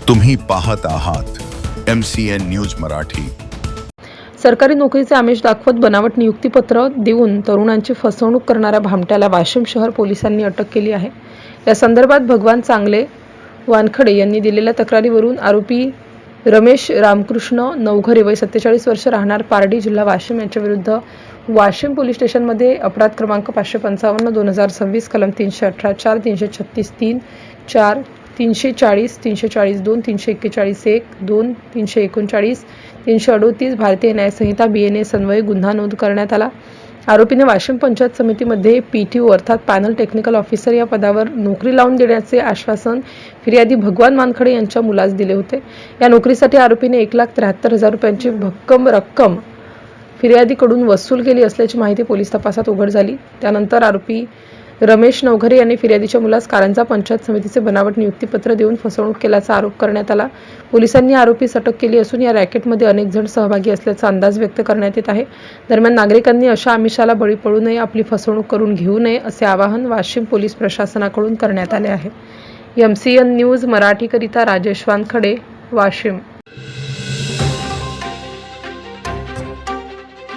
तुम्ही पाहत आहात MCN न्यूज मराठी। सरकारी नोकरीचे आमिष दाखवत बनावट नियुक्तीपत्र देऊन तरुणांची फसवणूक करणाऱ्या भामट्याला वाशिम शहर पोलिसांनी अटक केली आहे। या संदर्भात भगवान चांगले वानखडे यांनी दिलेल्या तक्रारीवरून आरोपी रमेश रामकृष्ण नवघरे वय 47 वर्ष राहणार पारडी जिल्हा वाशिम यांच्या विरुद्ध वाशिम पोलीस स्टेशनमध्ये अपराध क्रमांक 555/2026 कलम 318 4 336 3 4 340 340 2 341 1 2 339 338 भारतीय न्याय संहिता BNS अन्वये गुन्हा नोंद करण्यात आला। आरोपीने वाशिम पंचायत समितीमध्ये PTO अर्थात पॅनल टेक्निकल ऑफिसर या पदावर नोकरी लावून देण्याचे आश्वासन फिर्यादी भगवान वानखडे यांच्या मुलास दिले होते। या नोकरीसाठी आरोपीने 1,73,000 रुपयांची भक्कम रक्कम फिर्यादीकडून वसूल केली असल्याची माहिती पोलीस तपासात उघड झाली। त्यानंतर आरोपी रमेश नवघरे यांनी फिर्यादीच्या मुलास कारंजा पंचायत समितीचे बनावट नियुक्तीपत्र देऊन फसवणूक केल्याचा आरोप करण्यात आला। पोलिसांनी आरोपीस अटक केली असून या रॅकेटमध्ये अनेक जण सहभागी असल्याचा अंदाज व्यक्त करण्यात येत आहे। दरम्यान नागरिकांनी अशा आमिषाला बळी पडू नये, आपली फसवणूक करून घेऊ नये असे आवाहन वाशिम पोलीस प्रशासनाकडून करण्यात आले आहे। MCN न्यूज मराठीकरिता राजेश वानखडे, वाशिम।